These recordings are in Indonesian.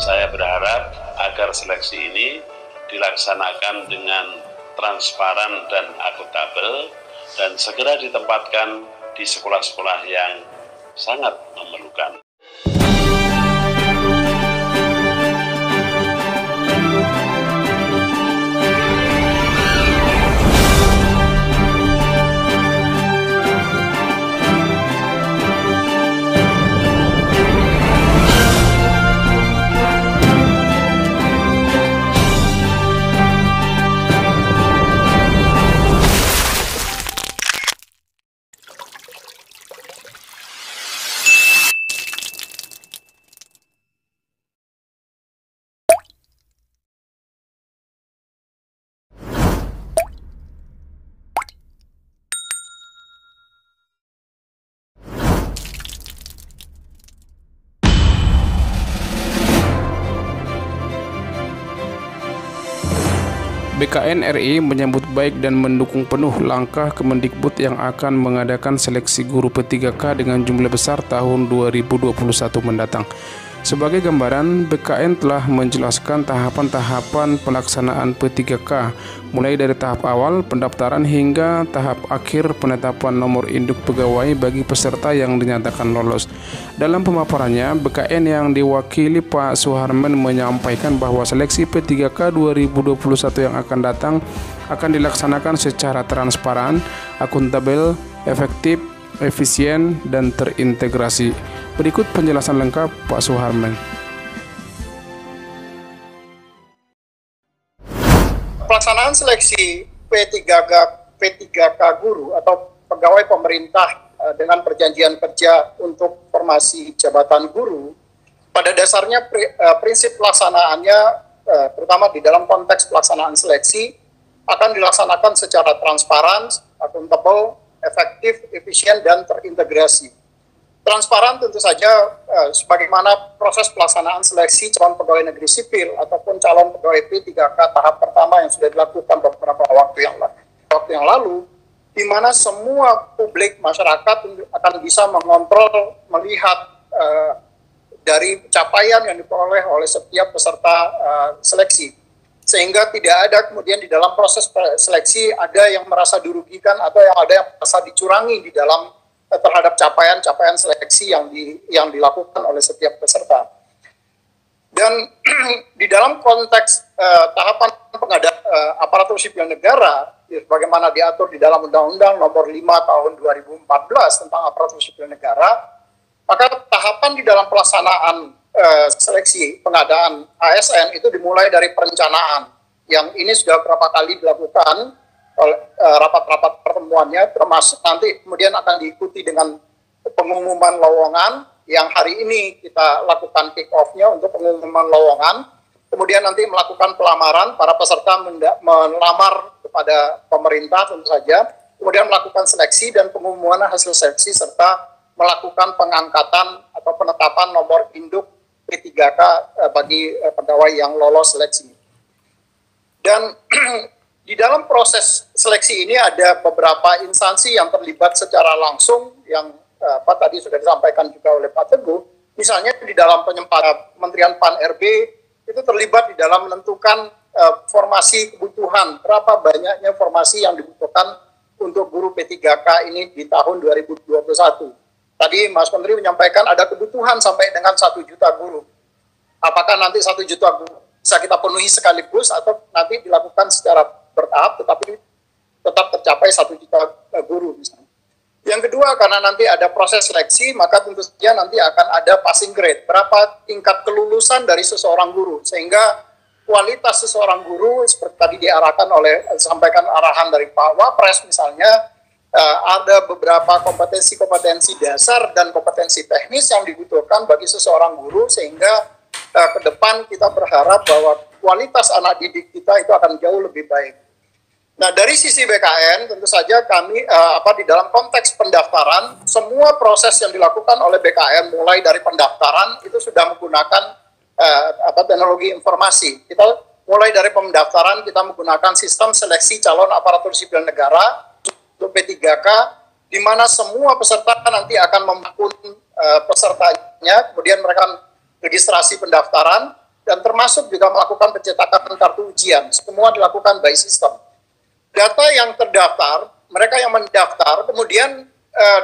Saya berharap agar seleksi ini dilaksanakan dengan transparan dan akuntabel dan segera ditempatkan di sekolah-sekolah yang sangat memerlukan. BKN RI menyambut baik dan mendukung penuh langkah Kemendikbud yang akan mengadakan seleksi guru P3K dengan jumlah besar tahun 2021 mendatang. Sebagai gambaran, BKN telah menjelaskan tahapan-tahapan pelaksanaan P3K, mulai dari tahap awal pendaftaran hingga tahap akhir penetapan nomor induk pegawai bagi peserta yang dinyatakan lolos. Dalam pemaparannya, BKN yang diwakili Pak Suharman menyampaikan bahwa seleksi P3K 2021 yang akan datang akan dilaksanakan secara transparan, akuntabel, efektif, efisien, dan terintegrasi. Berikut penjelasan lengkap Pak Suharman. Pelaksanaan seleksi P3K guru atau pegawai pemerintah dengan perjanjian kerja untuk formasi jabatan guru, pada dasarnya prinsip pelaksanaannya, terutama di dalam konteks pelaksanaan seleksi, akan dilaksanakan secara transparan, akuntabel, efektif, efisien, dan terintegrasi. Transparan tentu saja sebagaimana proses pelaksanaan seleksi calon pegawai negeri sipil ataupun calon pegawai P3K tahap pertama yang sudah dilakukan beberapa waktu yang lalu, di mana semua publik masyarakat akan bisa mengontrol, melihat dari capaian yang diperoleh oleh setiap peserta seleksi. Sehingga tidak ada kemudian di dalam proses seleksi ada yang merasa dirugikan atau ada yang merasa dicurangi di dalam terhadap capaian-capaian seleksi yang dilakukan oleh setiap peserta. Dan di dalam konteks tahapan pengadaan aparatur sipil negara, bagaimana diatur di dalam Undang-Undang Nomor 5 Tahun 2014 tentang aparatur sipil negara, maka tahapan di dalam pelaksanaan seleksi pengadaan ASN itu dimulai dari perencanaan, yang ini sudah berapa kali dilakukan oleh rapat-rapat pertemuannya, termasuk nanti kemudian akan diikuti dengan pengumuman lowongan yang hari ini kita lakukan kick off-nya untuk pengumuman lowongan, kemudian nanti melakukan pelamaran, para peserta melamar kepada pemerintah tentu saja, kemudian melakukan seleksi dan pengumuman hasil seleksi serta melakukan pengangkatan atau penetapan nomor induk P3K bagi pegawai yang lolos seleksi. Dan di dalam proses seleksi ini ada beberapa instansi yang terlibat secara langsung yang tadi sudah disampaikan juga oleh Pak Teguh. Misalnya di dalam Kementerian Pan-RB itu terlibat di dalam menentukan formasi kebutuhan, berapa banyaknya formasi yang dibutuhkan untuk guru P3K ini di tahun 2021. Tadi Mas Menteri menyampaikan ada kebutuhan sampai dengan 1 juta guru. Apakah nanti 1 juta guru bisa kita penuhi sekaligus atau nanti dilakukan secara bertahap tetapi tetap tercapai 1 juta guru misalnya. Yang kedua, karena nanti ada proses seleksi, maka tentu saja nanti akan ada passing grade, berapa tingkat kelulusan dari seseorang guru, sehingga kualitas seseorang guru seperti tadi disampaikan arahan dari Pak Wapres misalnya, ada beberapa kompetensi-kompetensi dasar dan kompetensi teknis yang dibutuhkan bagi seseorang guru, sehingga ke depan kita berharap bahwa kualitas anak didik kita itu akan jauh lebih baik. Nah, dari sisi BKN tentu saja kami di dalam konteks pendaftaran, semua proses yang dilakukan oleh BKN mulai dari pendaftaran itu sudah menggunakan teknologi informasi. Kita mulai dari pendaftaran kita menggunakan sistem seleksi calon aparatur sipil negara untuk P3K, di mana semua peserta nanti akan memakun pesertanya, kemudian mereka registrasi pendaftaran, dan termasuk juga melakukan pencetakan kartu ujian. Semua dilakukan by system. Data yang terdaftar, mereka yang mendaftar, kemudian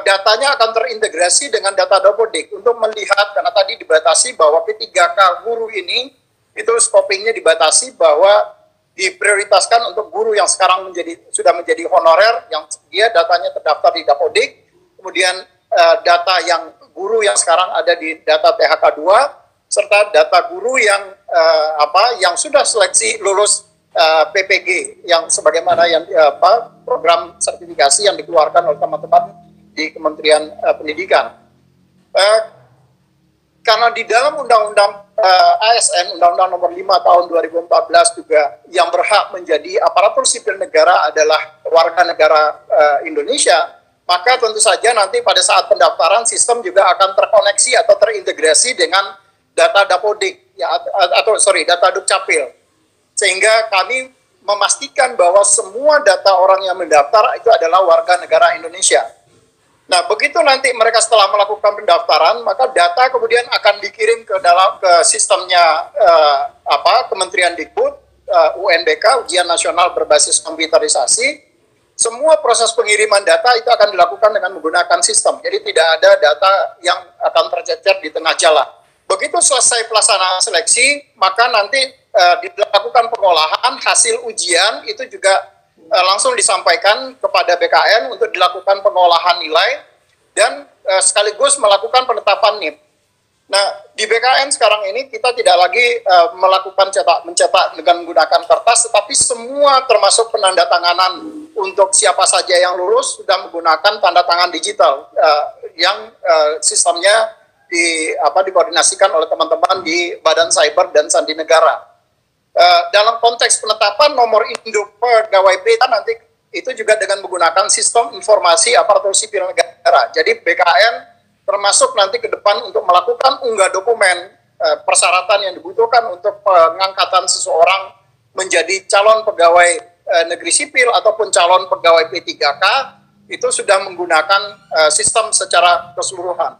datanya akan terintegrasi dengan data Dapodik untuk melihat, karena tadi dibatasi bahwa P3K guru ini, itu scopingnya dibatasi bahwa diprioritaskan untuk guru yang sekarang sudah menjadi honorer, yang dia datanya terdaftar di Dapodik, kemudian data yang guru yang sekarang ada di data THK2, serta data guru yang yang sudah seleksi lulus PPG, yang sebagaimana yang program sertifikasi yang dikeluarkan oleh teman-teman di Kementerian Pendidikan. Karena di dalam Undang-Undang ASN, Undang-Undang Nomor 5 Tahun 2014 juga, yang berhak menjadi aparatur sipil negara adalah warga negara Indonesia, maka tentu saja nanti pada saat pendaftaran sistem juga akan terkoneksi atau terintegrasi dengan data Dapodik, data Dukcapil, sehingga kami memastikan bahwa semua data orang yang mendaftar itu adalah warga negara Indonesia. Nah, begitu nanti mereka setelah melakukan pendaftaran, maka data kemudian akan dikirim ke sistemnya Kementerian Dikbud, UNBK, Ujian Nasional Berbasis Komputerisasi. Semua proses pengiriman data itu akan dilakukan dengan menggunakan sistem. Jadi tidak ada data yang akan tercecer di tengah jalan. Begitu selesai pelaksanaan seleksi, maka nanti dilakukan pengolahan hasil ujian, itu juga langsung disampaikan kepada BKN untuk dilakukan pengolahan nilai dan sekaligus melakukan penetapan NIP. Nah, di BKN sekarang ini kita tidak lagi melakukan mencetak dengan menggunakan kertas, tetapi semua termasuk penandatanganan untuk siapa saja yang lulus sudah menggunakan tanda tangan digital yang sistemnya dikoordinasikan oleh teman-teman di Badan Cyber dan Sandi Negara. Dalam konteks penetapan nomor induk pegawai BK nanti itu juga dengan menggunakan sistem informasi aparatur sipil negara. Jadi BKN termasuk nanti ke depan untuk melakukan unggah dokumen persyaratan yang dibutuhkan untuk pengangkatan seseorang menjadi calon pegawai negeri sipil ataupun calon pegawai P3K, itu sudah menggunakan sistem secara keseluruhan.